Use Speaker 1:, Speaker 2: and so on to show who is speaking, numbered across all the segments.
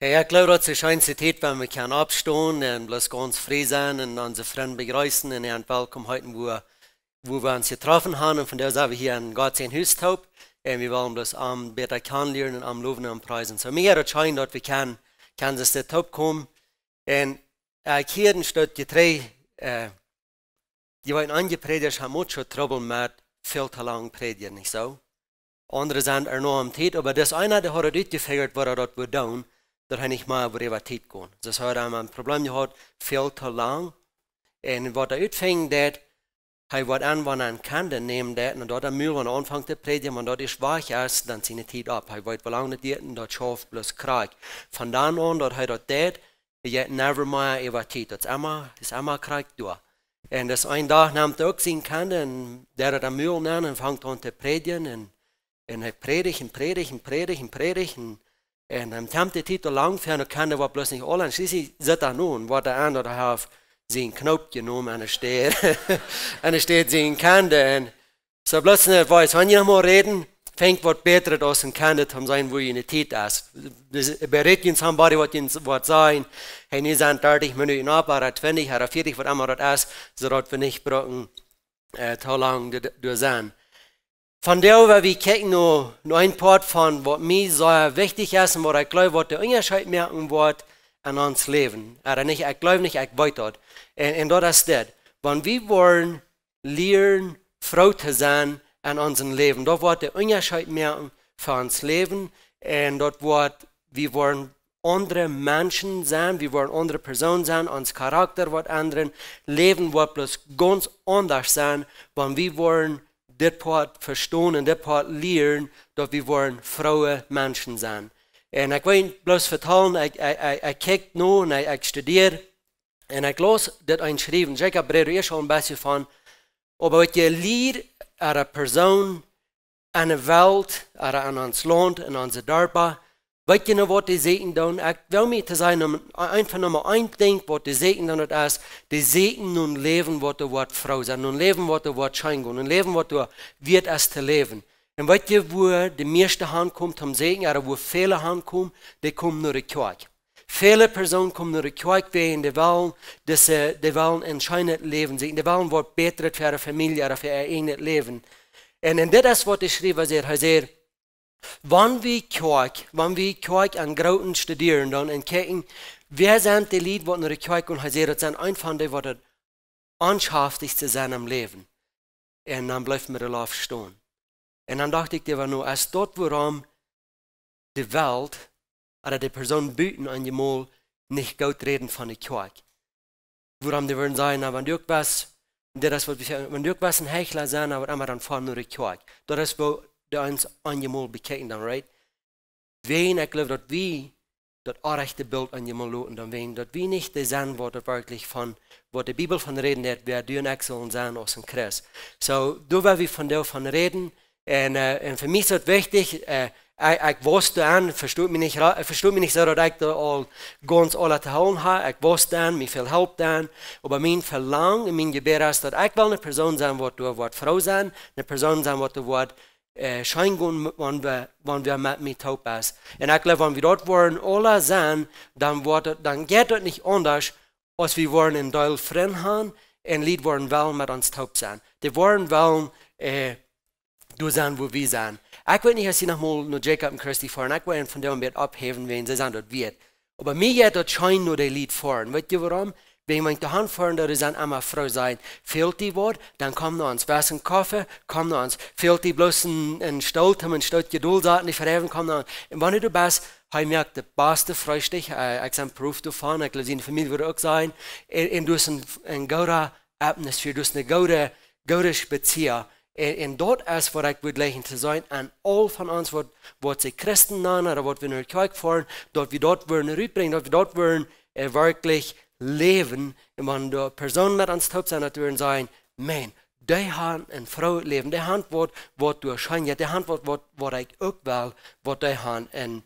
Speaker 1: Ja, ich glaube, das ist eine Zeit, wenn wir können abstehen und bloß ganz frei sein und unsere Freunde begrüßen und ihren Willkommen heute, wo wir uns getroffen haben. Und von der sind wir hier in Gott sein Hüstaub. Und wir wollen bloß am besser kennenlernen und am Loben und am Preisen. So, mir hat es scheint, dass wir kann es der Top kommen. Und hier steht die drei, die waren angepredigt, haben auch schon Trouble mit viel zu lang predigen, nicht so? Andere sind noch am Zeit, aber das eine, der hat durchgefigert, was dort wird tun. Dat hij niet meer over wat tijd kon. Dus hij had een probleem gehad, veel te lang. En wat hij uitving, dat hij wat aanwenden kan, dan neemt dat. En dat hij muur aan aanvangt te predigen, maar dat is waag is, dan zijn tijd op. Hij weet wel lang niet eten, dat schoof bloos krijg. Van dan aan, dat hij dat deed, je never meer over tijd. Dat is allemaal krijg door. En dus een dag nam hij ook zijn kant, en daar had hij muur aan en vangt aan te predigen. En hij predigt. En hem tempt de titel lang voor en kan wat bloos niet al. En schließlich zit er nu, wat de ander heeft zijn knoop genomen en er steht zijn kante. En zo bloos niet weet, wanneer je moet reden, fängt wat beter als een kante te zijn wo je in de tijd is. Dus bereid je somebody wat zijn, hij niet zijn 30 minuten op, maar 20, maar 40, wat allemaal dat is, zodat we niet brauchen te lang door zijn. Van der wir kijken nur ein Part von, was mir sehr wichtig ist und was ich glaube, was der Unterschied merken wird an uns Leben. Aber nicht, ich glaube nicht, ich weiß das. Und das ist das. Wenn wir wollen lernen, Frau zu sein an unserem Leben, das wird der Unterschied merken für uns Leben. Und dort wird, wir wollen andere Menschen sein, wir wollen andere Personen sein, unser Charakter wird ändern, Leben wird bloß ganz anders sein, wenn wir wollen dit part verstehen und dit part lernen, dass wir wollen Frauen Menschen sein. Und ich will bloß vertellen, ich kijk nu und ich studiere und ich las das einschreiben. Ich habe hier schon ein bisschen von, aber wat je leert einer Person, an der Welt, an ons Land, in onze Dorpen, weet je nou wat die Segen doen? Ich will mir zu sein, einfach nochmal ein Ding, was die Segen doen, das ist, die Segen nun leben, was du Wort Frau sein, nun leben, was du Wort Schein gehen, nun leben, was du wird es zu leben. Und weißt du, wo die meiste Hand kommt zum Segen, oder wo viele Hand kommen, die kommen nur die Kirche. Viele Personen kommen nur die Kirche wegen, die wollen entscheidend leben, die wollen was Besseres für ihre Familie oder für ihr eigenes Leben. Und das ist, was ich schrieb, er sagt, wenn wir Kirche an Grauten studieren dann und kijken, wer sind die Leute, die in der Kirche kommen, das sind einfach die, die das anschafflichste sein am Leben. Und dann bleibt mir der Lauf stehen. Und dann dachte ich, nur, als dort, worum die Welt oder die Person büten an die Mal nicht gut reden von der Kirche. Worum die würden sagen, wenn du was ein Hechler sein, aber immer dann fahren nur die Kirche. Das ist, wo der uns einmal bekeken dan, right? Wen, ich glaube, dass wir das rechte Bild einmal loten, dann wen, dass wir nicht die sein, was wirklich von, was die Bibel von reden hat, wer du und ich sollen sein aus dem Christ. So, da werden wir von davon reden, und für mich ist es wichtig, ich wusste an, versteht mich nicht so, dass ich da all ganz alle zu holen habe, ich wusste an, mir viel Hilfe dann, aber mein Verlangen, mein Gebet ist, dass ich will eine Person sein, die du Wort Frau sein, eine Person sein, die du Wort Schein gehen, wenn wir mit mir taub sind. Und ich glaube, wenn wir dort wollen, alle sein, dann geht das nicht anders, als wir wollen in Deil Freund haben, und Lied wollen wollen mit uns taub sein. Die wollen du sein, wo wir sind. Ich will nicht, dass sie nochmal nur Jacob und Christi fahren, ich will von dem Bett abheben, wenn sie sagen, das wird. Aber mir geht das Schein nur die Lied fahren. Weißt du warum? Wenn man die Hand fahren, da ist einmal Frau sein, fehlt die Wort, dann kommen wir uns, was ein Kaffee, kommen wir uns, fehlt die bloß ein Stolz, ein Stolz Geduld, nicht verheben, kommen wir uns. Und wenn du bist, ich merke, der beste Freustich, ich habe Beruf davon, ich glaube, seine Familie würde auch sein, und du hast eine gute Atmosphäre, du hast eine gute Beziehung. Und dort ist, was ich würde lächeln zu sein, an all von uns, was sie Christen nennen, oder was wir in der Kirche fahren, dort wir dort wollen rüberbringen, dort wir dort wollen wirklich leben, und wenn die Personen mit uns taub sind, würden sagen, man, die haben eine Frau leben, die haben was du schein, die haben was ich auch will, was die haben.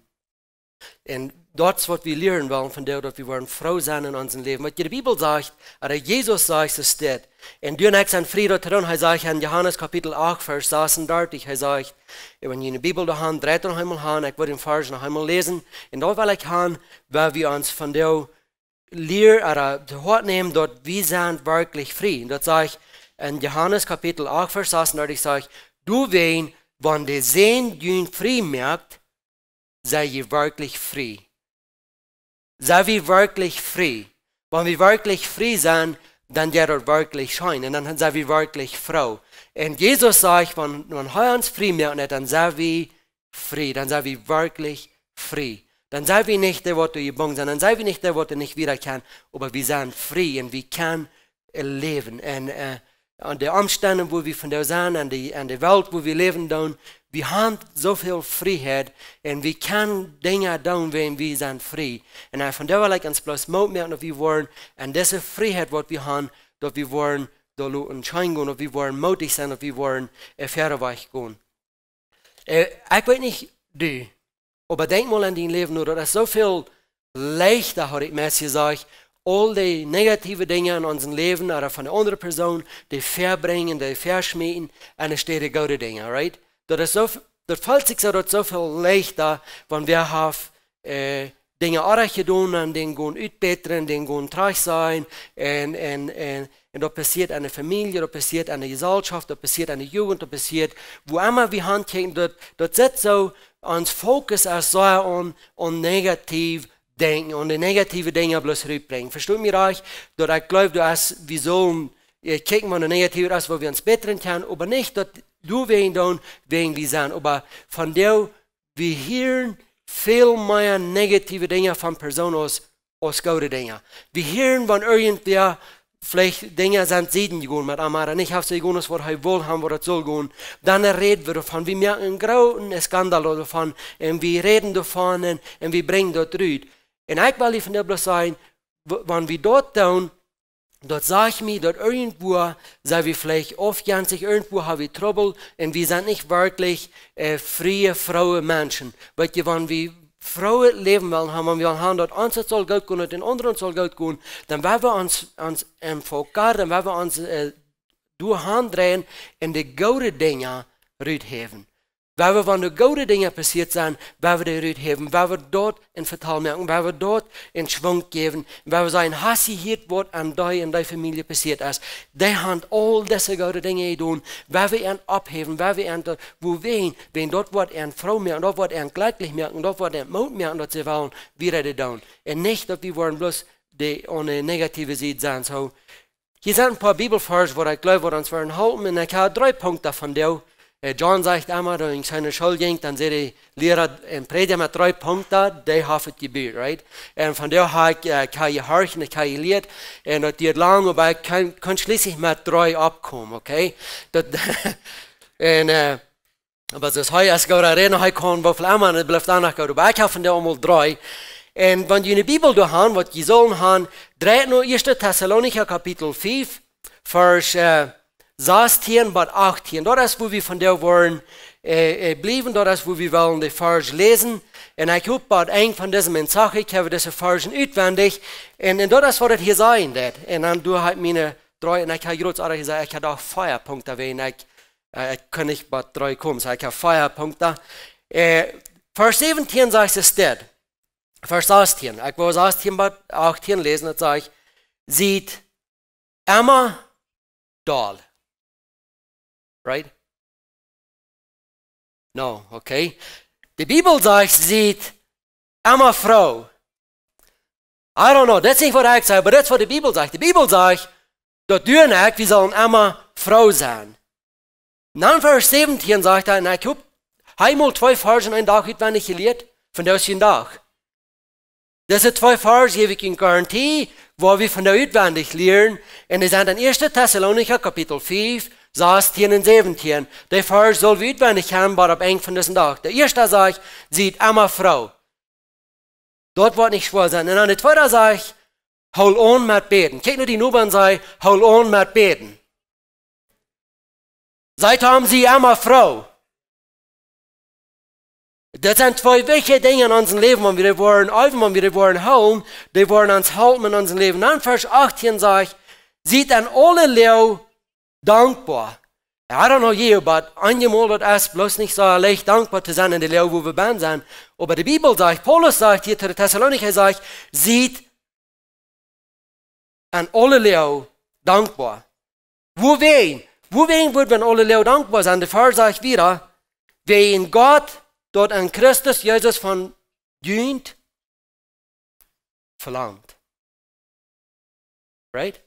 Speaker 1: Und dort, was wir lernen wollen von der, dass wir wollen froh sein in unserem Leben. Was die Bibel sagt, oder Jesus sagt, es steht. Und du nächst an Frieden dran, er sagt in Johannes Kapitel 8, Vers 36, er sagt, wenn ihr eine Bibel da habt, dreht noch einmal an, ich würde den Vers noch einmal lesen. Und da will ich haben, weil wir uns von der Lehre oder zu Hort nehmen, dort wir sind wirklich frei. Und das sage ich in Johannes Kapitel 8, Vers 36, sage ich, du wen, wenn der Sehn jün frei merkt, sei ihr wirklich frei. Sei wir wirklich frei. Wenn wir wirklich frei sind, dann wird er wirklich scheinen. Und dann sind wir wirklich froh. Und Jesus sagt, wenn er uns frei merkt, dann sind wir frei. Dann sind wir wirklich frei. Dann sind wir nicht der, der gebunden sind. Dann sind wir nicht der, der nicht wieder kann. Aber wir sind frei und wir können leben. Und an den Umständen, wo wir von der sind, an der Welt, wo wir leben, dann, wir haben so viel Freiheit und wir können Dinge tun, wenn wir sind frei. Und von der will ich uns bloß Mut merken, dass wir wollen, und diese Freiheit, die wir haben, dass wir wollen, da in Schein gehen, dass wir wollen mutig sein, dass wir wollen Weg gehen. Ich weiß nicht, du, aber denk mal an dein Leben, oder das ist so viel leichter, habe ich mir gesagt, all die negativen Dinge in unserem Leben oder von der anderen Person, die verbringen, die verschmieden, und es steht die gute Dinge, right? Das fällt sich so viel leichter, wenn wir haben Dinge auch getan und die gehen ausbessern, die gehen treu sein, und da passiert eine Familie, da passiert eine Gesellschaft, da passiert eine Jugend, da passiert, wo immer wir handkriegen, dort setzt so uns Fokus als so an negativ denken und die negative Dinge bloß rüberbringen. Versteht mir euch? Dass ich glaube, wir sollen kicken, wenn die negative ist, wo wir uns bessern können, aber nicht, dass du wegen tun, wegen wir sind. Aber von der, wir hören viel mehr negative Dinge von Personen als gute Dinge. Wir hören, wenn irgendwer vielleicht Dinge sind Sieden gegangen mit Amara, nicht auf sie gegangen, was er will haben, was er soll gehen. Dann reden wir davon, wir merken einen großen Skandal davon, und wir reden davon, und wir bringen dort raus. Und ich will von der bloß sagen, wenn wir dort tun, dort sage ich mir, dort irgendwo sind wir vielleicht aufgänzig, irgendwo haben wir Trouble und wir sind nicht wirklich freie, frohe Menschen. Weil wenn wir frohe Leben wollen haben, wenn wir haben, dort uns soll Geld gehen und den anderen soll Geld gehen, dann werden wir uns fokussieren, dann werden wir uns durch Hand drehen und die guten Dinge rausheben. Weil wir, wenn die gute Dinge passiert sind, weil wir die Rüd haben, weil wir dort in Vertal merken, weil wir dort in Schwung geben, weil wir sagen, hast du hier, was an deiner Familie passiert ist, die haben all diese gute Dinge getan, weil wir ihn abheben, weil wir ihn dort, wo wenn dort wird er Frau merken, dort wird er glücklich merken, dort wird er Mut merken, dass sie wollen, wieder die tun. Und nicht, dass wir wollen bloß die ohne negative Seite sein. So, hier sind ein paar Bibelverse, wo ich glaube, wir uns werden halten, und ich habe 3 Punkte von dir. John sagt einmal, wenn ich seine Schule ging, dann sehe die Lehrer im Prediger mit 3 Punkten, die haben es gebildet, right? Und von der habe ich kann gehorchen, ich kann gelehrt, und das geht lang, aber ich kann schließlich mit 3 abkommen, okay? Aber das heute ist gerade reden, heute kommen wir viel einmal, und bleibt danach gut, aber ich habe von der einmal 3. Und wenn die eine Bibel da haben, was die sollen haben, 1. Thessalonicher Kapitel 5, Vers 16 bis 18, dort ist, wo wir von der wollen bleiben, dort ist, wo wir wollen die Verse lesen. Und ich habe bei einem von diesen Mensagen, ich habe diese Versen auswendig, und dort ist, was das hier sein wird. Und dann du halt meine 3, und ich habe gerade gesagt, ich habe auch Feuerpunkte, wenn ich kann nicht bei 3 kommen, so ich habe Feuerpunkte. Vers 17 sagt es dort, Vers 18, ich will 18 bis 18 lesen, das sage ich, sieht immer doll. Right? No, okay. Die Bibel sagt, sieht immer Frau. I don't know, das ist nicht, was ich sage, aber das ist, was die Bibel sagt. Die Bibel sagt, dort wir sollen immer Frau sein. Und dann Vers 17 sagt er, ich habe einmal 2 Verse in einen Tag auswendig gelehrt, von der ist ein Tag. Diese 2 Verse gebe ich Ihnen Garantie, wo wir von der auswendig lernen, und die sind in 1. Thessalonicher Kapitel 5, 16 und 17. Der Vers soll wir auswendig haben, aber ab eng von diesem Tag. Der erste sagt, sieht immer Frau. Dort wird nicht schwul sein. Und dann der zweite sagt, hol on mit beten. Kijk nur die Nummern sei, hol on mit beten. Seit haben sie immer Frau. Das sind zwei wichtige Dinge in unserem Leben, wenn wir wollen, wenn wir wollen holen, die wollen uns halten in unserem Leben. Dann Vers 18 sagt, seid an alle Leute dankbar. I don't know you, but einmal das bloß nicht so leicht dankbar zu sein in der Leute, wo wir bin sind. Aber die Bibel sagt, Paulus sagt hier zu den Thessalonicher, sagt, seid an alle Leute dankbar. Wohin wird man alle Leute dankbar sein? Der Vers sagt wieder, wen Gott dort an Christus Jesus von dient, verlangt. Right?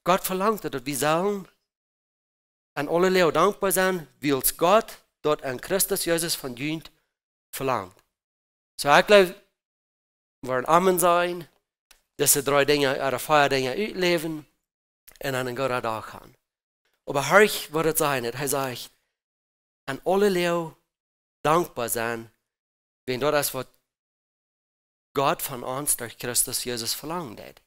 Speaker 1: Gott verlangt, dass wir sollen an alle Leute dankbar sein, weil es Gott dort an Christus Jesus von dient, verlangt. So ich glaube, wir werden Amen sein, diese 3 Dinge, oder 4 Dinge ausleben und an einen guten Tag haben. Aber hörlich wird es sein, er sagt, an alle Leute dankbar sein, wenn das, was Gott von uns durch Christus Jesus verlangt hat.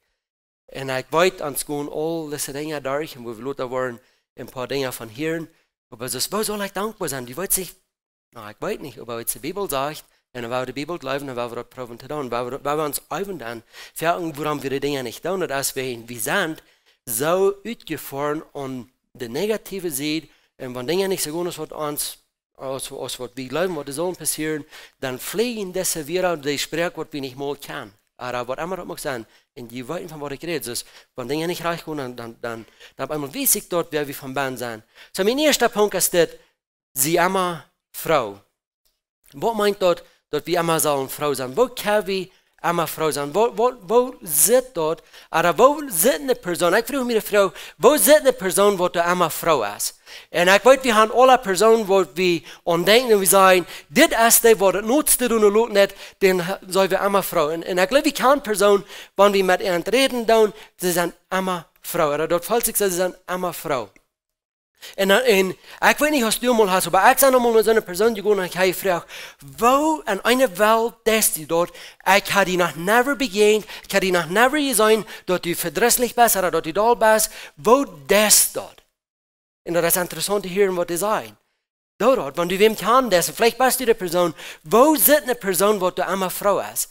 Speaker 1: Und ich weiß, uns gehen all diese Dinge durch, und wir wollen ein paar Dinge von hören, aber wo soll ich dankbar sein? Die weiß ich weiß nicht, aber was die Bibel sagt, und wenn wir die Bibel glauben, dann werden wir das probieren zu tun, weil wir uns üben dann, warum wir die Dinge nicht tun, dass wir sind so ausgefahren und die negative sieht, und wenn Dinge nicht so gut sind, was wir glauben, was sollen passieren, dann fliehen diese wieder und die sprechen, was wir nicht mal kennen. Aber was immer das mag sein, in die Weiten von was ich rede, ist, wenn Dinge nicht reich gehen, dann einmal weiß ich dort, wer wir vom Band sein. So, mein erster Punkt ist, dass sie immer Frau. Was meint dort, dass wir immer sollen Frau sein? Wo können wir immer Frau sein? Wo sitzt dort, oder wo sitzt eine Person? Ich frage mich die Frau, wo sitzt eine Person, wo du immer Frau ist? Und ich weiß, wir haben alle Personen, wo wir denken und wir sagen, das ist das, was das nutzt und tut nicht, dann sollen wir immer Frau. Und ich glaube, wir kennen Personen, wenn wir mit ihnen reden, sie sind immer Frau. Oder dort falls ich sage, sie sind immer Frau. Und ich weiß nicht, was du mal hast, aber ich sage mal mit so einer Person, die ich habe gefragt, wo in einer Welt ist die dort, ich habe die noch never begegnet, ich habe die noch never gesehen, dass du verdrisslich bist oder dass du doll bist, wo ist dort? Und das ist interessant zu hören, was die sagen. Dort, wenn du wem kann, vielleicht bist du die Person, wo sitzt eine Person, wo du immer Frau ist?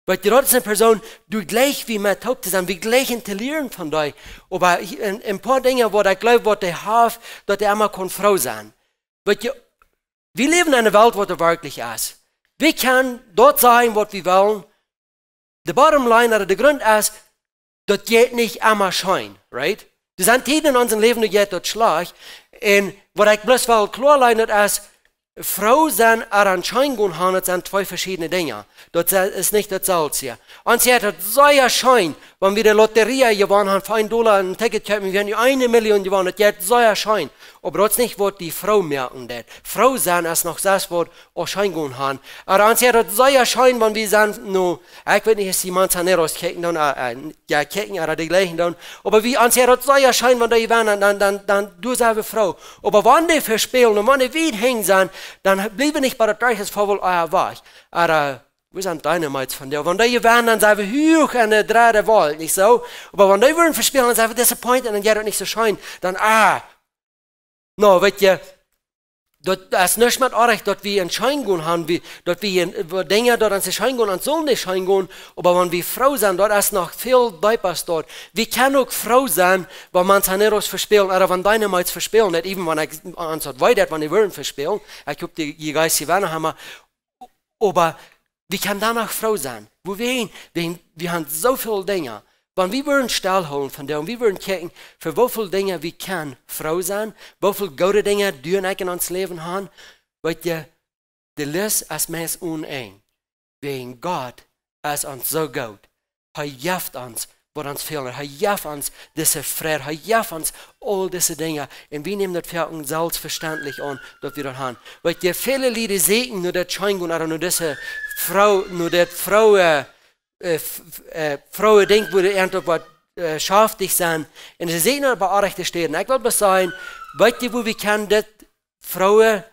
Speaker 1: Weil dort ist eine Person, du gleich wie mit Haupt sein, wir gleich intelligieren von dir. Aber ein paar Dinge, wo ich glaube, was die haben, dass die immer Frau sein. Weil wir leben in einer Welt, wo das wirklich ist. Wir können dort sein, was wir wollen. Die bottom line, oder der Grund ist, das geht nicht immer schein, right? Das sind Zeiten in unserem Leben, die geht dort schlecht. Und was ich bloß will klarleiten, ist, Frau sein oder ein Schein gehen haben, das sind 2 verschiedene Dinge. Das ist nicht dasselbe hier. Und sie hat so ein Schein, wenn wir die Lotterie gewonnen haben, für $1 ein Ticket kaufen, wir haben 1 Million gewonnen, das hat so ein Schein. Aber das ist nicht, was die Frau merken. Das. Frau sein ist noch das, was auch Schein gehen haben. Aber sie hat so ein Schein, wenn wir sind, ich weiß nicht, ist die Manzaneros kicken, kicken oder die gleichen dann. Aber sie hat so ein Schein, wenn die werden, dann du sagst Frau. Aber wenn die verspielen und wenn die weit hängen sind, dann bleiben nicht bei der gleichen Vorwurf, war. Oder, wir sind Dynamites von dir. Wenn die werden, dann sagen wir, hoch an der dritte Welt, nicht so? Aber wenn die würden verspielen, dann sagen wir, disappointed, dann geht das nicht so schein. Dann, no, weißt du, das ist nicht mehr recht, dass wir einen Schein gehen haben, dass wir Dinge dort an sich Schein gehen, und sollen nicht Schein gehen, aber wenn wir Frau sind, dort ist noch viel Deipers dort. Wir können auch Frau sein, wenn man Zaneros verspielen, oder wenn Dynamites verspielen, nicht even wenn ich an so weit, wenn die würden verspielen, ich glaube, die Geister werden haben, aber wir können danach Frau sein. Wo wir haben so viele Dinge. Wenn wir würden stillholen von dem, wir würden gucken, für wie viele Dinge wir können Frau sein, wie viele gute Dinge du und ich in uns Leben haben, weil die List ist meist uneng. Wegen Gott ist uns so gut. Er hilft uns, was uns fehlt. Er hilft uns diese Friede, er hilft uns all diese Dinge. Und wir nehmen das für uns selbstverständlich an, dass wir das haben. Weil die viele Leute sehen, nur das Schein oder nur diese Frau, nur das Frauen denken, wo die irgendwas schaftig sind. Und sie sehen aber auch rechte stehen. Ich will was sagen, weißt du, wo wir können das Frauen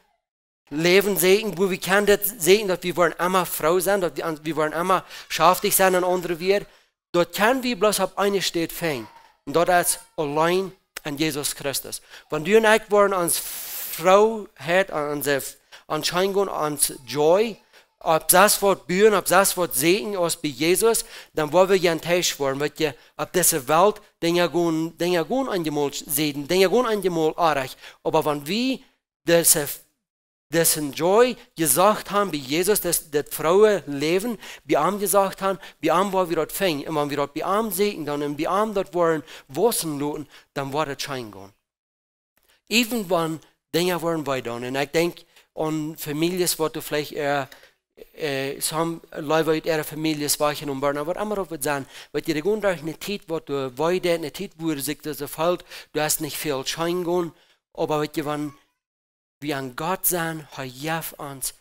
Speaker 1: leben sehen, wo wir können das sehen, dass wir wollen immer Frau sein, dass wir wollen immer schaftig sein an andere wir. Dort können wir bloß auf eine Stadt fangen. Und dort ist allein an Jesus Christus. Wenn du und ich wollen als Frau hat, anscheinend ans Joy, ob das wird bühren, ob das wird sehen, als bei Jesus, dann wollen wir ja ein Teil werden, weil ja, ab dieser Welt, den ja gehen einmal sehen, den ja gehen einmal erreichen. Aber wenn wir dessen Joy gesagt haben, wie Jesus, dass Frauen leben, wie ihm gesagt haben, wie ihm war wir dort fängen. Und wenn wir dort bei ihm sehen, dann wie ihm dort waren, Wasser lassen, dann war das Schein gehen. Even wenn Dinge waren weiter. Und ich denke an Familien, wo du vielleicht some Leute uit ihre Familie wachen und barn, aber immer auf sagen, weil die Grundlage eine Zeit, wo du weiter, eine Zeit, wo sich das fällt, du hast nicht viel Schein gehen, aber wenn wir an Gott sein, hat uns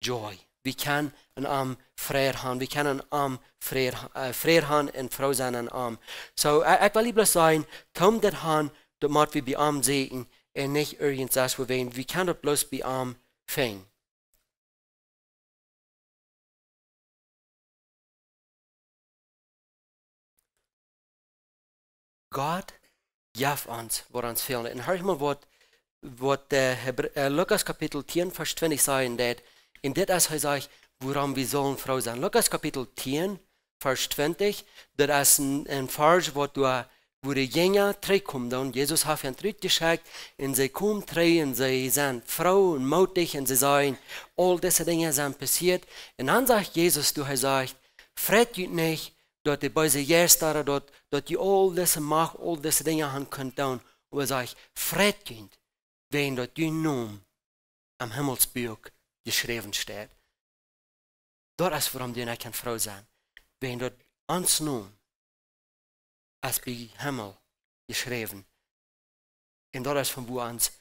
Speaker 1: Joy. Wir können einen Arm Freier haben, wir können einen Arm Freier haben und Frau sein einen Arm. So, ich will lieber sagen, komm das haben, damit wir bei ihm sehen und nicht irgendwas, wo wir können das bloß bei ihm fangen. Gott gaf uns, was uns fehlt. Und hör mal, was Lukas Kapitel 10, Vers 20 sagen, in das er sagt, woran wir sollen Frau sein. Lukas Kapitel 10, Vers 20, das ist ein Vers, wo die Jünger kommen, und Jesus hat einen Tritt geschickt, und sie kommen und sie sind Frau und mutig, und sie sagen, all diese Dinge sind passiert. Und dann sagt Jesus, er sagt, freut euch nicht, dass die bei sich jetzt da, dass die all diese Macht, all diese Dinge haben könnt tun. Und er sagt, freut euch, wenn dort dein Name am Himmelsbuch geschrieben steht. Das ist, warum du nicht eine Frau sein. Wenn dort uns Name als bei Himmel geschrieben. Und das ist, von wo uns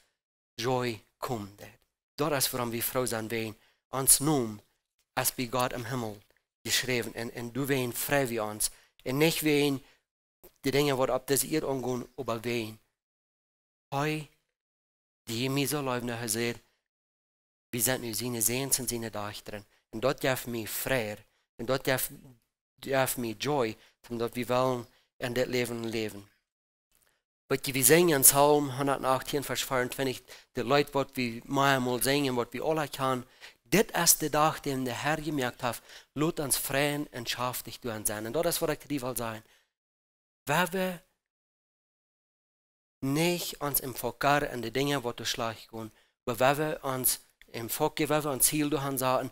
Speaker 1: Joy kommt. Das ist, warum wir Frau sein wollen. Uns Name als bei Gott im Himmel geschrieben. Und du wen frei wie uns. Und nicht wen die Dinge, die ab das ihr umgehen, aber wen. Heu, die mir so leben, er sagt, wir sind nur seine Sehens und seine Dächter. Und dort darf mir frei. Und dort darf mir Joy, und wir wollen in das leben. Aber wir singen in Psalm 118, Vers 24, die Leute, was wir mal singen, was wir alle können, das ist der Tag, den der Herr gemerkt hat, lasst uns freien und schaftig durch sein. Und das ist, was ich dir will sagen. Wenn wir nicht uns im Fokus an die Dinge, die du schlecht gehen, aber wenn wir uns im Fokus, wenn wir uns Ziel durch sagen,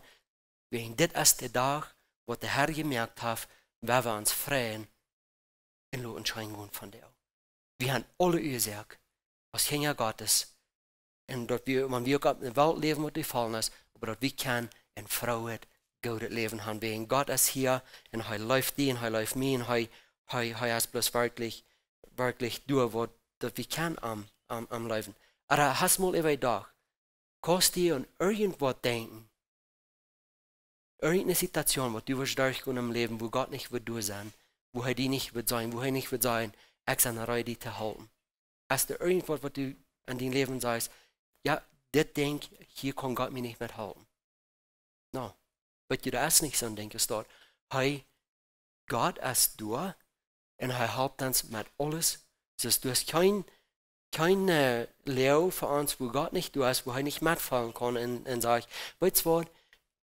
Speaker 1: wenn das ist der Tag, wo der Herr gemerkt hat, wenn wir uns freien und lassen Schein gehen von dir. Wir haben alle Ursache als Kinder Gottes. Und dort wir, wenn wir auf der Welt leben, was dir gefallen ist, aber dort wir können ein frohes, gutes Leben haben. Weil Gott ist hier und er läuft dir und er läuft mir und er ist bloß wirklich durch, was wir können am Leben. Aber hast mal immer gedacht, kannst du an irgendwas denken, irgendeine Situation, wo du wirst durchgehen im Leben, wo Gott nicht wird durch sein, wo er die nicht wird sein, wo er nicht wird sein, ich bin bereit, die zu halten. Hast du irgendwas, was du an deinem Leben sagst, ja, das Ding, hier kann Gott mich nicht mehr halten. No. Aber du das nicht so denkst dort. Hey, Gott ist da und er hält uns mit alles. Das heißt, du hast kein Lehre für uns, wo Gott nicht da ist, wo er nicht mitfallen kann und sagt, weißt du was,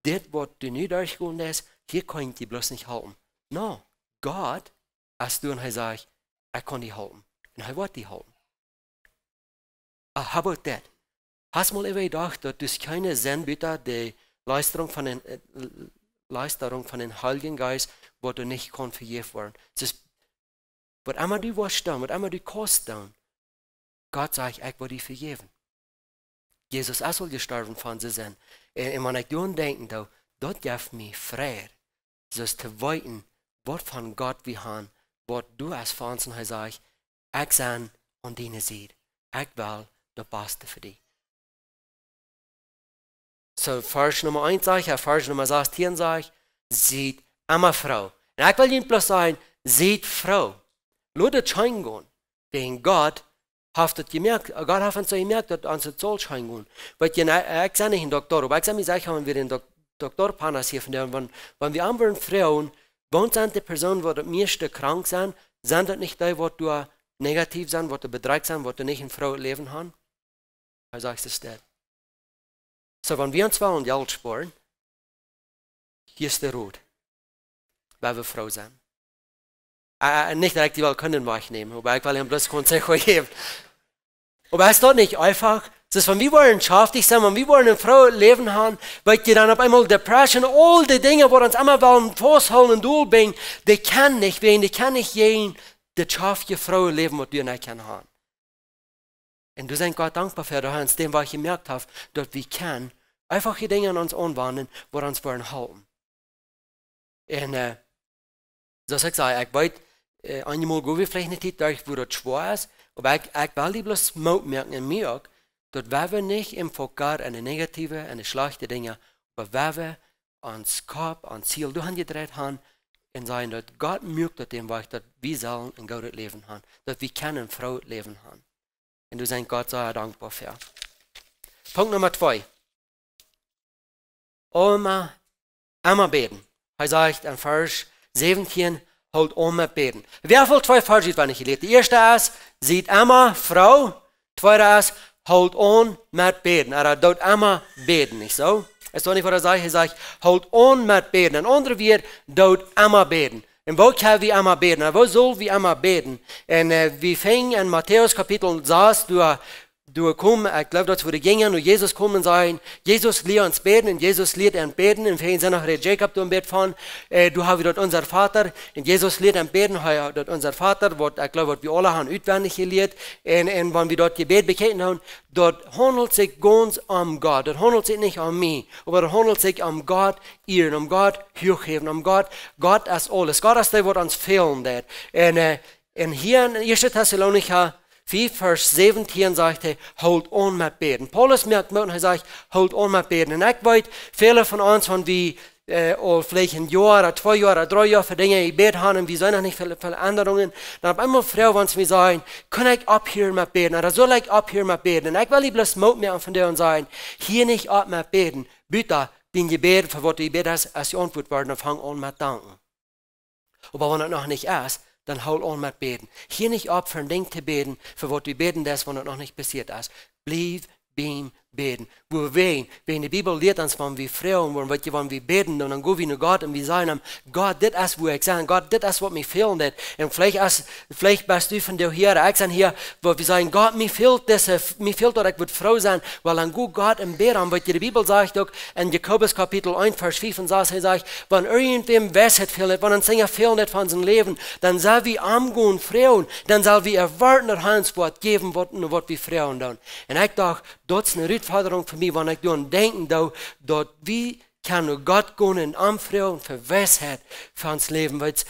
Speaker 1: das, was du nicht durchgehen lässt, hier kann ich die bloß nicht halten. No. Gott ist da und er sagt, er kann die halten. Und er wird die halten. How about that? Hast du mal gedacht, dass du keine Sinnbitter, die Leistung von den Heiligen Geist, wo du nicht vergeben werden. Das ist, was immer du warst dann, was immer du kannst dann, Gott sagt, ich will dich vergeben. Jesus ist auch gestorben von sie sind. Und wenn ich daran denke, dort gibt mich frei, das zu weiten, was von Gott wir haben, was du als für uns sagst, ich sein und deine Seite. Ich will das Beste für dich. So, Vers Nummer 1 sage ich, Vers Nummer 16 sage ich, seht immer Frau. Und ich will Ihnen bloß sagen, seht Frau. Lass das Schein gehen. Denn Gott hat es gemerkt, Gott hat uns gemerkt, dass uns das soll Schein gehen. Weil ich sage nicht ein Doktor, aber ich sage mir, wenn wir den Doktorpanas hier von der, wenn wir anderen Frauen, wenn sind die Personen, die am meisten krank sind das nicht die, die negativ sind, die bedrückt sind, die nicht in Frau leben haben? Also ich das. So, wenn wir uns wollen Geld sparen, hier ist der Rot, weil wir froh sind. Nicht direkt die Welt können wegnehmen, aber ich will ihm bloß Konsequenz geben. Aber es ist doch nicht einfach. Das ist, wenn wir wollen schaftig sein, wenn wir wollen ein frohes Leben haben, weil die dann auf einmal Depression, all die Dinge, wo uns immer wollen, festhalten und durchbringen, die kann nicht wen, die kann nicht jeden, das schaftige, frohe Leben, was wir nicht können haben. Und du sind Gott dankbar für das, dem, was ich gemerkt habe, dass wir können einfach die Dinge an uns anwenden, wo uns wollen halten. Und so sag ich weiß, einmal gehen wir vielleicht nicht durch, wo das schwer ist, aber ich will die bloß merken in mir, dass wir nicht im Fokus an die negative, an die schlechten Dinge, aber wir ans Kopf, ans Ziel durchgedreht haben und sagen, dass Gott mögt dem Weg, dass wir sollen ein gutes Leben haben, dass wir ein frohes Leben haben. Und du sagst, Gott sei dankbar für. Punkt Nummer 2. Immer beten. Er sagt in Vers 17, halt immer beten. Wer will 2 Verse, wenn ich gelesen? Die erste ist, sieht immer Frau. Zweite ist, halt on mit beten. Er dort immer beten, nicht so? Ist doch nicht, was er sagt, halt on mit beten. Ein anderer wird dort immer beten. Und wo können wir immer beten? Und wo sollen wir immer beten? Und wir fingen in Matthäus Kapitel 6 durchkommen, ich glaube, dass wir gingen und Jesus kommen und sagen, Jesus lehrt uns beten und Jesus lehrt uns beten und wir sind nachher Jacob du im Bett von, du hast dort unser Vater und Jesus lehrt uns beten, dort unser Vater, was ich glaube, wir alle haben auswendig gelehrt und wenn wir dort Gebet bekennen haben, dort handelt sich ganz um Gott, dort handelt sich nicht um mich, aber dort handelt sich um Gott ehren, um Gott hochheben, um Gott ist alles, Gott ist der, was uns fehlen wird. Und hier in 1. Thessalonicher 4, Vers 17 sagt er, halt on mit beten. Paulus merkt mit und er sagt, halt on mit beten. Und ich weiß, viele von uns, wenn wir vielleicht ein Jahr oder 2 Jahre oder 3 Jahre für Dinge gebeten haben und wir sehen noch nicht viele Veränderungen, dann habe ich immer froh, wenn sie mir sagen, kann ich abhören mit beten oder soll ich abhören mit beten? Und ich will bloß Mut mehr von dir und sagen, hier nicht ab mit beten, bitte den Gebet, für was du gebeten hast, als die Antwort werden, und fang an mit danken. Aber wenn es noch nicht ist, dann halt an mit beten. Hier nicht ab für ein Ding zu beten, für was du beten das, wenn es noch nicht passiert ist. Bleib beim Beten. Wo wir in der Bibel lehrt uns, wenn wir fragen, wenn wir beten, und dann gehen wir zu Gott und wir sagen, Gott, das ist, wo ich sage, Gott, das ist, was mir fehlt. Und vielleicht bist du von dir hier, ich sage hier, wo wir sagen, Gott, mir fehlt das, mir fehlt das, ich würde froh sein, weil dann gut Gott im Bett haben, weil die Bibel sagt auch, in Jakobus Kapitel 1, Vers 5 und 6, er sagt, wenn irgendwem Weisheit fehlt, wenn ein Sänger fehlt von seinem Leben, dann soll wir angehen, fragen, dann soll wir erwarten, dass uns was geben, was wir fragen. Und ich dachte, das ist eine Herausforderung für mich, wenn ich daran denke, dass wie kann Gott gehen und anfragen für Weisheit für uns Leben, weil ich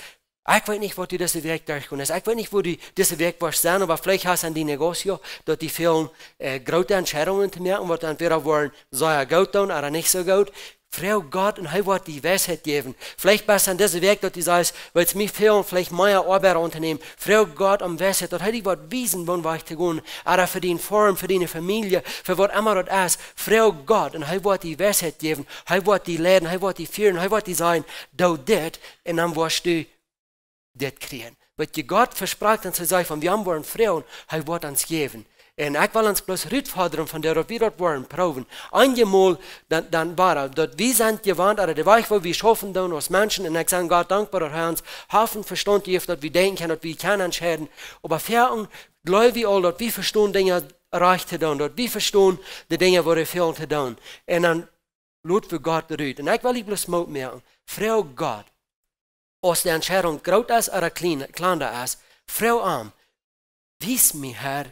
Speaker 1: weiß nicht, wo die diesen Weg durchgehen ist. Ich weiß nicht, wo die diesen Weg sind, aber vielleicht hast du an die Negozio, dass die vielen große Entscheidungen zu merken, was entweder wollen, soll er gut tun oder nicht so gut. Frau Gott und er wird die Weisheit geben. Vielleicht bist du an diesem Weg, dass du sagst, weil es mich fehlen, vielleicht mehr Arbeit unternehmen. Frau Gott um Weisheit, dass er dir was wiesen, wann wir zu gehen. Oder für deine Form, für deine Familie, für was immer das ist. Frau Gott und er wird die Weisheit geben. Er wird die leiden, er wird die führen, er wird die sagen, du das, und dann wirst du das kriegen. Weil Gott verspricht uns zu sagen, wenn wir wollen Frauen, er wird uns geben. Und ich will uns bloß herausfordern, von der wir dort wollen, proben. Einmal, dann war dass wir sind gewandt, oder der Weg, wo wir schaffen dann als Menschen, und ich sage Gott dankbar, dass er uns Hafen Verstand gibt, dass wir denken können, dass wir können entscheiden. Aber für glaube ich all, dass wir verstehen Dinge recht zu tun, dass wir verstehen die Dinge, die wir fehlen zu tun. Und dann lassen wir Gott ruht. Und ich will bloß Mut merken, Frau Gott, als die Entscheidung groß ist oder kleiner ist, Frau Arm, wies mir, Herr,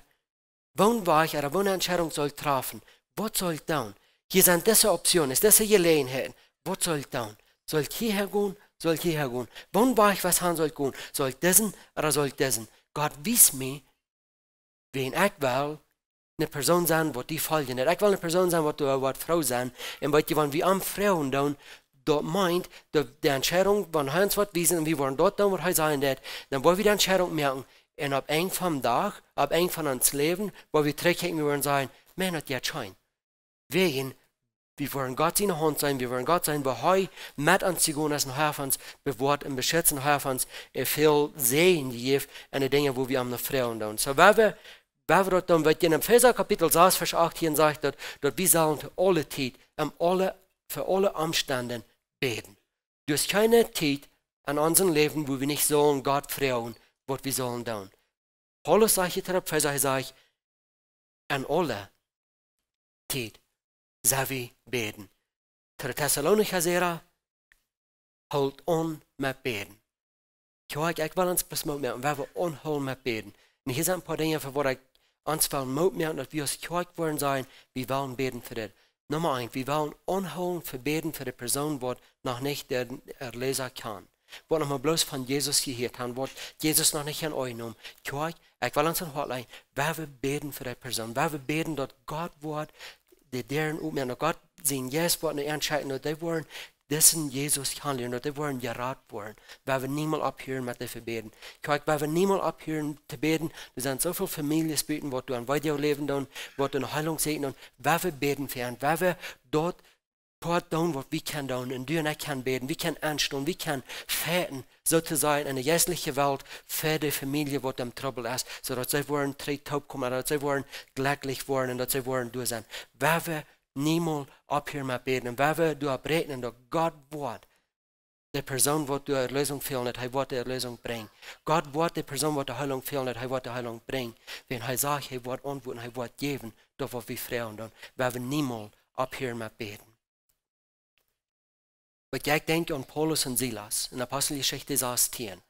Speaker 1: wann war ich oder wann eine Entscheidung soll treffen? Was soll ich tun? Hier sind diese Optionen, diese Gelegenheiten. Was soll ich tun? Soll ich hierher gehen? Soll ich hierher gehen? Wann war ich, was haben soll ich gehen? Soll ich diesen oder soll ich diesen? Gott wies mir, wen ich will, eine Person sein, die die folgen. Ich will eine Person sein, die eine Frau sein. Und wenn wir am Frauen tun, dort meint, dass die Entscheidung, wenn wir uns was wissen und wir wollen dort tun, was er sagen wird, dann wollen wir die Entscheidung merken. Und ab einem vom Tag, ab einem von uns Leben, wo wir zurückgehen, wir wollen sagen, man hat jetzt schein. Wir wollen Gott in der Hand sein, wir wollen Gott sein, wo er mit uns zu gehen ist und er uns bewahrt und beschützt und er uns viel Sehen gibt an die Dinge, wo wir am Frauen tun. So, wenn wir dort tun, wird in Epheser Kapitel 6, Vers 18 sagt, dass wir sollen alle Zeit für alle Umstände beten. Du hast keine Zeit an unserem Leben, wo wir nicht sollen Gott fragen, was wir sollen tun. Paulus sagt hier, er sagt, an alle Zeit soll wir beten. Ter Thessalonicher Sera, hold on met beden. Kijk, ik wil ons besmoot met, waar we onhol met beden. En hier zijn een paar dingen voor wat ik ons wil moot met, dat we ons kijk worden zijn, we willen beden voor dit. Nummer 1, we willen onhol voor beden voor de persoon wat nog niet lezen kan. Wat nog maar bloos van Jezus gehoord hebben, wat Jezus nog niet kan uitnoemen. Kijk, ik wil ons een hotline, waar we beden voor die persoon, waar we beden dat God wordt, de deren opmerken, dat God zijn yes wordt en entscheiden, dat die worden, dessen Jesus handelen, dat die worden geraad worden, waar we niemand ophouden met te verbeden. Kijk, waar we niemand ophouden te beden, er zijn zoveel families buiten, wat we aan videoleven doen, wat we een heilung zien doen, waar we beden voor hen, waar we dort doen, wat we kunnen doen, en du en ik kan beden, we kunnen aanstaan, we kunnen feiten, sozusagen in de geestelijke wereld, voor de familie wat in trouble is, zodat zij worden terug komen, dat zij worden glücklich worden, en dat zij worden door zijn. Waar we niemand ophouden met beden, en waar we door berekenen dat God wordt de persoon wat de erlösung fehlt, dat hij wordt de erlösung brengt. God wordt de persoon wat de heilung fehlt, dat hij wordt de heilung brengt. Wenn hij zegt, hij wordt antwoorden, hij wordt geven, dat wat we vragen doen, waar we niemand ophouden met beden. Wat ik denk aan Paulus en Silas, in Apostelgeschichte 16.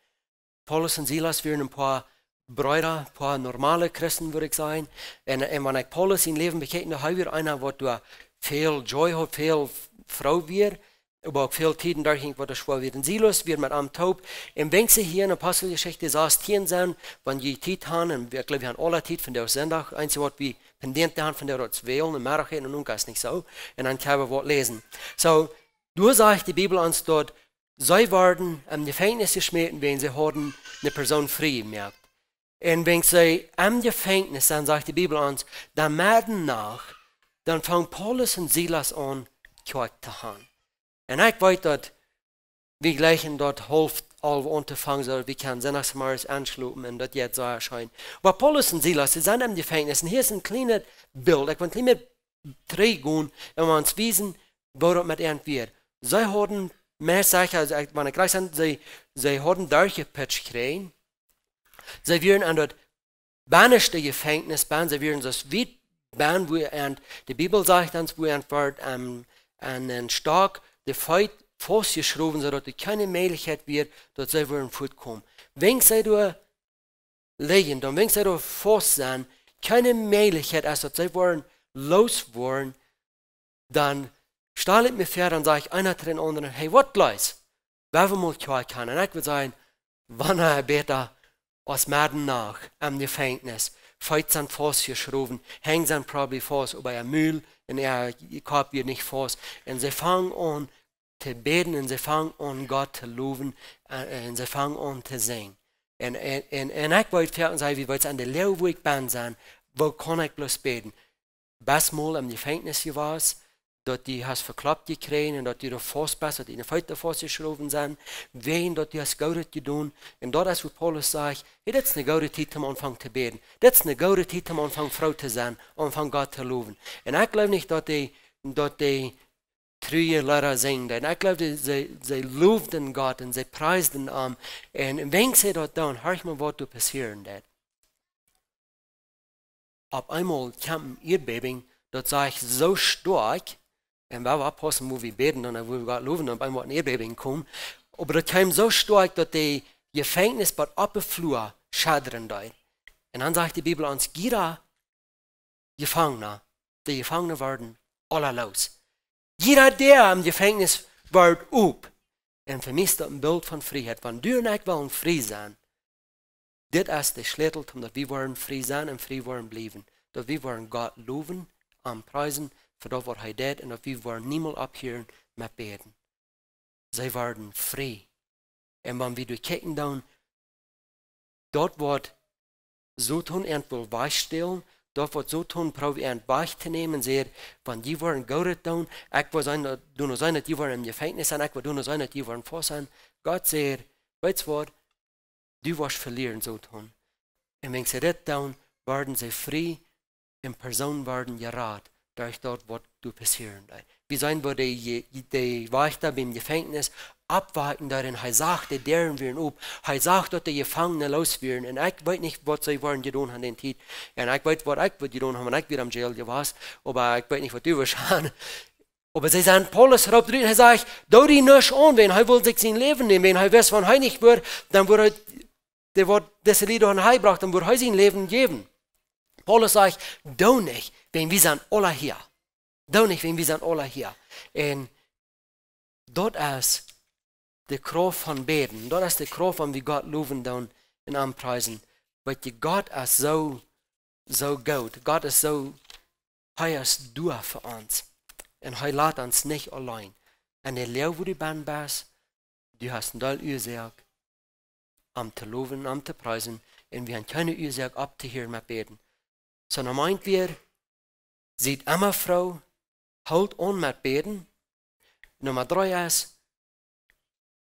Speaker 1: Paulus en Silas waren een paar Brüder, een paar normale Christen, würde ich sagen. En wanneer ik Paulus in leven bekijk, dan hij weer einer, wat door veel joy had, veel vrouw weer, aber auch viel Tiden durchging, wo der schwer wird. Und Silas wird mit einem Taub. Und wenn sie hier in der Apostelgeschichte 16 sind, wenn die Tid haben, und wir glaube, wir haben alle Tid von der Sonntag, einzig was wir pendent haben von der Wählen, und Mittag und nun ist nicht so. Und dann können wir was lesen. So, du sagst die Bibel uns dort, sie werden am Gefängnis geschmissen, wenn sie haben eine Person frei merkt. Und wenn sie am Gefängnis sind, sagt die Bibel uns, dann werden nach, dann fangen Paulus und Silas an, Kirche zu haben. En ik weet dat we gleichen dort hilft al unterfangen, so wir können Sonntagsmorgens ansluiten und das jetzt so erscheint. Aber Paulus und Silas, sie sind im Gefängnis und hier ist ein kleines Bild, ich will ein kleines Dreh gehen, und wir uns wissen, wo das mit ihnen wird. Sie haben mehr Sachen, als wenn ich gleich sage, sie haben durchgepitcht gekriegt. Sie werden an das bannischte Gefängnis, sie werden das wie ban, wo die Bibel sagt uns, wo wird an einen Stock de Feit festgeschrieben, sodass keine Möglichkeit wird, dass sie wollen fortkommen. Wenn sie da liegen, dann wenn sie da fest sind, keine Möglichkeit ist, dass sie wollen loswerden, dann stelle ich mir vor, dann sage ich einer zu den anderen, hey, was gleich? Wer will mal kann? Und ich würde sagen, wann er besser als Mörden nach am Gefängnis, Feit sind festgeschrieben, hängen sind probably fest über ein Mühl, und Kopf wird nicht fest. Und sie fangen an zu beten, und sie fangen an Gott zu loben, und sie fangen an zu singen. Und ich wollte fragen, wie wollt ihr an der Lehre, wo ich bin, sein, wo kann ich bloß beten? Bestmal im Gefängnis gewesen, dort die hast verklappt gekriegt, und dort die fast bist, dass die in der Feite festgeschrieben sind, wen dort die hast Gutes getan. Und dort ist, wo Paulus sagt, hey, das ist eine gute Zeit, am Anfang zu beten. Das ist eine gute Zeit, am Anfang Frau zu sein, am Anfang Gott zu loben. Und ich glaube nicht, dass die treue Lehrer singen. Und ich glaube, sie loben Gott und sie preisen ihn. Und wenn sie das tun, hör ich mal, was da passieren wird. Auf einmal kam ein Erdbeben, das sage ich so stark, und wir waren aufpassen, wo wir beten, und wo wir Gott loben, und einmal ein Erdbeben kommen. Aber das kam so stark, dass die Gefängnis bei der Flur schadern dort. Und dann sagt die Bibel uns, jeder Gefangener, die Gefangenen werden alle los. Jeder, der im Gefängnis wird up. Und für mich ist das ein Bild von Freiheit. Wenn du und ich wollen frei sein, das ist der Schlüssel, dass wir wollen frei sein und frei wollen bleiben. Dass wir wollen Gott loben, preisen, für das, was er tut, und dass wir wollen niemals abhören mit beten. Sie werden frei. Und wenn wir durchkicken dann, dort wird so tun, er will weichstellen, dort wird so tun, probieren wir ein Weich zu nehmen, sehr, wenn die wollen Gott tun, ich will sein, du nur sein, dass die wollen im Gefängnis sein, ich will nur sein, dass die wollen vor sein. Gott sagt, weißt du was, du wirst verlieren, so tun. Und wenn sie das tun, werden sie frei, und Personen werden gerat, durch dort, was du passieren wird. Wir sein, wo die Wächter beim Gefängnis abwarten, darin er sagt, die deren werden ob. Er sagt, dass die Gefangenen los werden. Und ich weiß nicht, was sie waren getan an den Tag. Und ich weiß, was ich getan habe, wenn ich wieder im Jail gewesen. Aber ich weiß nicht, was du wahrscheinlich. Aber sie sagen, Paulus hat drüben, er sagt, da die nicht an, wenn er will sich sein Leben nehmen, wenn er weiß, wann er nicht wird, dann wird diese Lieder an er gebracht, dann wird er sein Leben geben. Paulus sagt, da nicht, wenn wir sind alle hier. Da nicht, wenn wir sind alle hier. Und dort ist die Kraft von Beten, dort ist die Kraft von wie Gott loben und anpreisen. Weil Gott ist so gut, Gott ist so, er ist da für uns. Und er lässt uns nicht allein. Und der Lehrer, wo du bist, du hast eine Ursache, zu loben, zu preisen. Und wir haben keine Ursache abzuhören mit Beten. Sondern meint wir, sieht immer Frau, halt an mit Beten. Nummer 3 ist,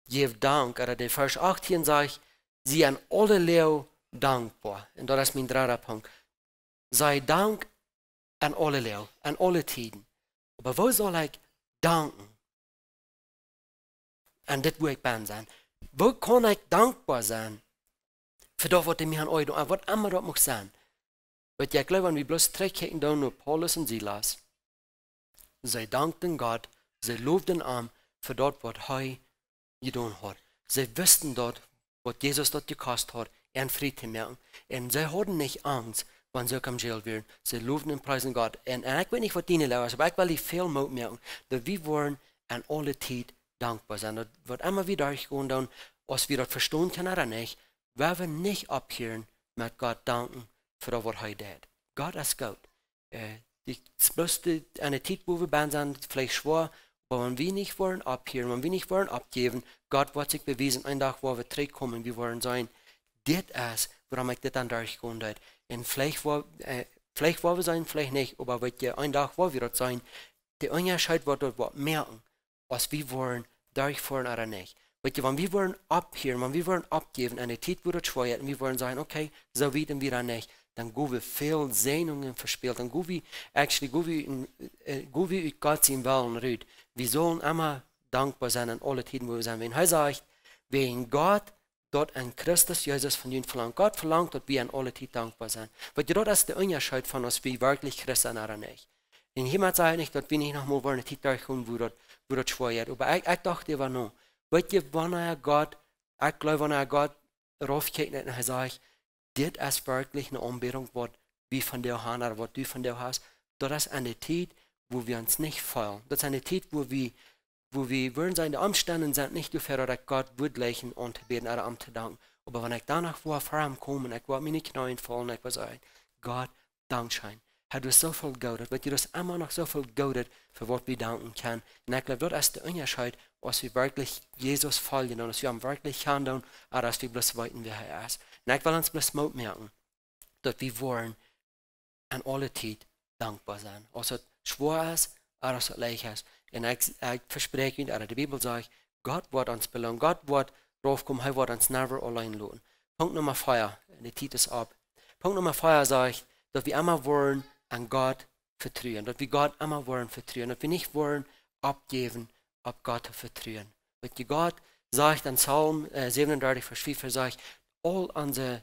Speaker 1: gib Dank. Oder der Vers 18 sagt, sie an alle Lehrer dankbar. Und das ist mein 3. Punkt. Sei Dank an alle Lehrer, an alle Tiden. Aber wo soll ich danken? Und das, wo ich bin sein. Wo kann ich dankbar sein? Für das, was ich mir an euch tue, was immer das muss sein. Weil ich glaube, wenn wir bloß zurückgucken, da nur Paulus und Silas, sie dankten Gott, sie lobten ihm für das, was er getan hat. Sie wussten dort, was Jesus dort gekostet hat, ihren Frieden zu merken. Und sie hatten nicht Angst, wenn sie am Jail werden. Sie lobten und preisen Gott. Und ich weiß nicht, was deine Lehrer ist, aber ich will viel Mut merken, dass wir wollen an alle Zeit dankbar sein. Das wird immer wieder durchgehen, dann, als wir das verstehen können oder nicht, werden wir nicht abhören, mit Gott danken für das, was er tut. Gott ist gut. Es ist bloß eine Zeit, wo wir sind, vielleicht schwer, aber wenn wir nicht wollen abhören, wenn wir nicht wollen abgeben, Gott wird sich beweisen, ein Tag, wo wir zurückkommen, wir wollen sein. Das ist, warum ich das dann durchgehen wird. Und vielleicht wollen wir sein, vielleicht nicht, aber ein Tag, wo wir das sein, der Unterschied wird dort merken, was wir wollen, durchführen oder nicht. Wenn wir wollen abhören, wenn wir wollen abgeben, eine Zeit, wo das schwer ist, und wir wollen sagen, okay, so weit wir dann nicht, dann gehen wir viel Sehnungen verspielt, dann gehen wir Gott sein Willen rüht. Wir sollen immer dankbar sein an alle Tiden, wo wir sind. Wenn er sagt, wegen Gott, dort an Christus Jesus von uns verlangt. Gott verlangt, dass wir an alle Tiden dankbar sind. Weil dort ist der Unterschied von uns, wie wirklich Christen oder nicht. In jemand sagt nicht, dass wir nicht nochmal eine Zeit durchkommen, wo das schwer ist. Aber ich dachte immer noch, wenn Gott raufkickt und er sagt, das ist wirklich eine Anbetung, was wir von dir haben oder was du von dir hast. Das ist eine Zeit, wo wir uns nicht fallen. Das ist eine Zeit, wo wir würden sein, die Umstände sind nicht dafür, dass Gott wirklich anzubeten oder anzudanken. Aber wenn ich danach vor ihm komme, ich will mir nicht Knien fallen, ich will sagen, Gott, Dankeschön. Hat uns so viel gegeben, weil du uns immer noch so viel gegeben, für was wir danken können. Und ich glaube, das ist der Unterschied, was wir wirklich Jesus folgen und dass wir ihm wirklich handeln, oder dass wir bloß weiten, wer er ist. Und ich will uns bloß Mut merken, dass wir wollen an alle Zeit dankbar sein. Also schwer ist, oder so leicht ist. Und ich verspreche Ihnen, oder die Bibel sagt, Gott wird uns belohnen, Gott wird raufkommen, er wird uns never allein lassen. Punkt Nummer 4, die Zeit ist ab. Punkt Nummer 4 sagt, dass wir immer wollen an Gott vertrauen, dass wir Gott immer wollen vertrauen, dass wir nicht wollen abgeben, ab Gott zu vertrauen. Weil Gott sagt in Psalm 37, Vers 4, sagt, wir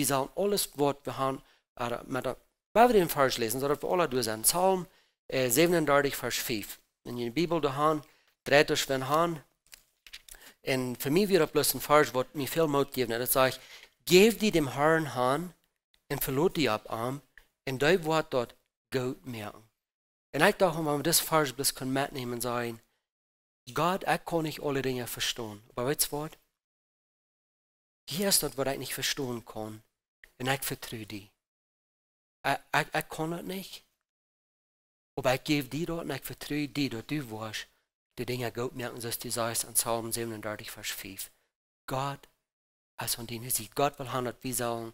Speaker 1: sollen alles, was wir haben, wenn wir den Vers lesen, so dass wir alle durch sind. Psalm 37, Vers 5. In der Bibel da haben, dreht euch wenn haben. Und für mich wird das bloß ein Vers, was mir viel Mut geben. Das sagt, gebt die dem Herrn Hand und verlot die ab ihm, und die wird dort gut merken. Und ich dachte, wenn wir das Vers bloß mitnehmen und sagen, Gott, ich kann nicht alle Dinge verstehen. Aber weißt du was? Hier ist das, was ich nicht verstehen kann. Und ich vertraue dir. Ich kann das nicht. Aber ich gebe dir dort und ich vertraue dir, dass du wirst die Dinge gut merken, so du sagst in Psalm 37, Vers 5. Gott ist von denen sieht. Gott will haben, dass wir sollen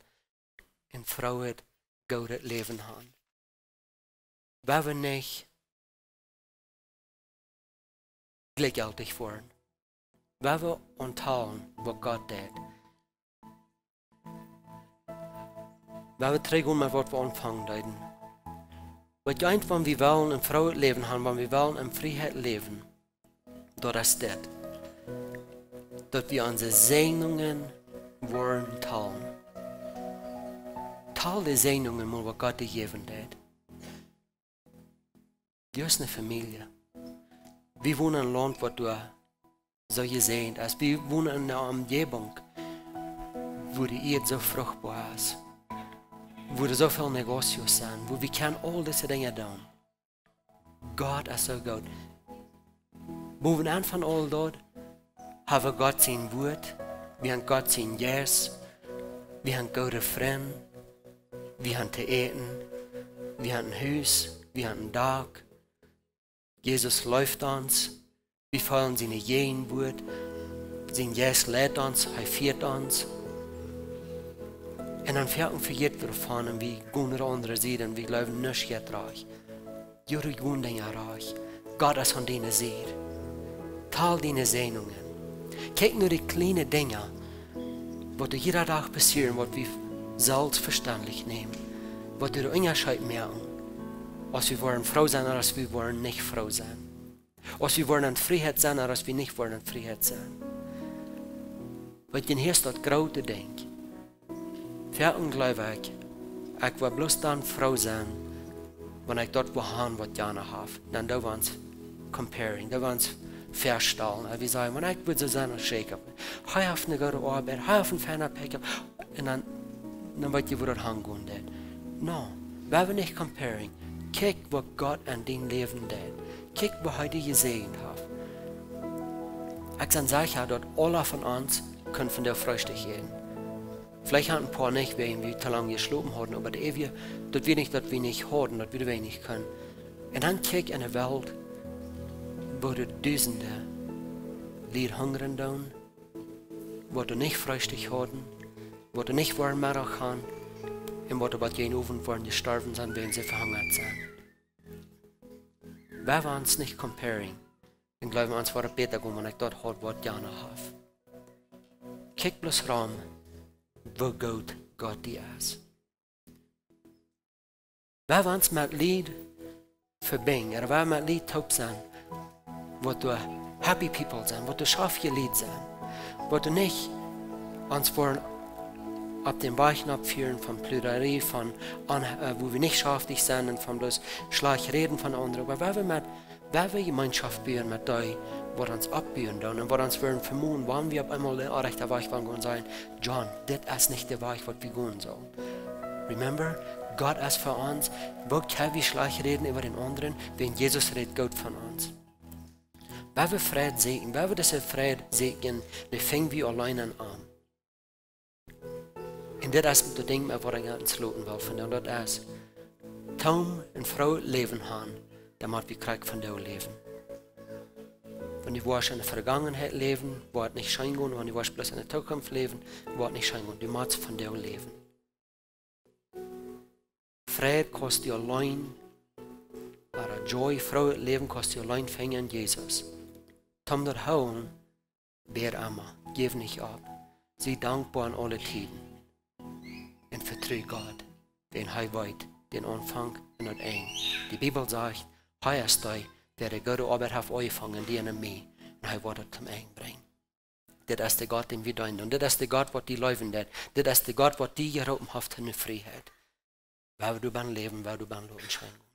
Speaker 1: in Freiheit gutes Leben haben. Wenn wir nicht gleichgültig werden, wenn wir unteilen, was Gott tut, wenn wir trägen, was wir anfangen, Wat eint, wann wir wollen ein Freiheit leben haben, wann wir wollen in Freiheit leben, dort ist das, dass wir unsere Segnungen wollen teilen. Teil die Segnungen, was Gott dir geben hat. Du hast eine Familie. Wir wohnen in einem Land, wo du so gesehen hast. Wir wohnen in einer Umgebung, wo die Erde so fruchtbar ist. Wo so viele Negocios sind, wo wir können all diese Dinge tun. Gott ist so gut. Bovenaan van all dat haben wir Gott sein Wort, wir haben Gott sein Yes, wir haben gute Freunde, wir haben zu eten, wir haben ein Haus, wir haben einen Tag. Jesus läuft uns, wir folgen seine jeden Wort, sein Yes lädt uns, er führt uns. Und dann fährt für jeden davon und wir gehen nach andere Seite und wir glauben nicht jetzt reich. Jure gehen Dinge reich. Gott ist von denen sehr. Teil deine Segnungen. Kijk nur die kleinen Dinge, die jeden Tag passieren, was wir selbstverständlich nehmen. Was wir Unterschied merken. Als wir wollen froh sein oder als wir wollen nicht froh sein. Als wir wollen in Freiheit sein oder als wir nicht wollen in Freiheit sein. Weil hier ist das große Ding. Vierten glaube ich will bloß dann froh sein, wenn ich dort wohin, was ich gerne habe. Dann da wir uns comparing, da wir uns feststellen. Wir sagen, wenn ich würde so sein als Jacob, ich habe eine gute Arbeit, ich habe einen feinen Pickup, und dann wird ich, wo das hingehen wird. No, wir nicht comparing. Kijk, was Gott an dein Leben tut. Kijk, was er dir gesehen hat. Ich kann sagen, dass alle von uns können von der Früchte gehen. Vielleicht haben ein paar nicht, weil wir zu lange geschlafen haben, aber dass wir nicht haben, dass wir wenig können. Und dann kijk in eine Welt, wo die Tausende Leute hungern tun, wo die nicht frühstück haben, wo die nicht warm machen kann, und wo die bei jeden Abend wollen gestorben sind, wenn sie verhungert sind. Wenn wir uns nicht comparing, dann glauben wir uns, was besser gehen, wenn ich dort habe, was ich gerne habe. Kijk bloß rum, wo gut Gott dir ist. Wenn wir uns mit Lied verbinden, oder wenn wir mit Lied taub sind, wo du happy people sind, wo du schaffige Lied sind, wo du nicht uns wollen ab den Weichen abführen von Plüderie, wo wir nicht schaffig sind und von bloß Schlagreden von anderen, aber wenn wir Gemeinschaft bauen mit dir, wo uns abbauen und wo uns wollen vermuten, wann wir auf einmal den rechten Weg gehen und sagen, John, das ist nicht der Weg, was wir gehen sollen. Remember, Gott ist für uns, wo können wir Schlagreden über den anderen, wenn Jesus redet Gott von uns. Wenn wir Frieden segnen, wenn wir diese Frieden segnen, dann fangen wir alleine an. Und das ist das Ding, was ich ganz loten will von dir. Und das ist, Tom und Frau leben haben, damit wir Krieg von dir leben. Wenn die Wurst in der Vergangenheit leben, wird nicht schein gehen, wenn die Wurst bloß in der Zukunft leben, wird nicht schein gehen. Die muss von dir leben. Frieden kostet dir allein, aber Joy, Frau leben kostet dir allein Finger in Jesus. Tom dort hauen, beer immer, gib nicht ab. Sei dankbar an alle Tiden. Und vertraue Gott, den er weiß, den Anfang und das Ende. Die Bibel sagt, er ist der die gute Arbeit hat angefangen, die in mir, und er wird es zum Ende bringen. Das ist der Gott, den wir dienen. Und das ist der Gott, der die leben wird. Das ist der Gott, der die gerufen hat in die Freiheit. Weil du beim Leben, weil du beim Leben scheinen.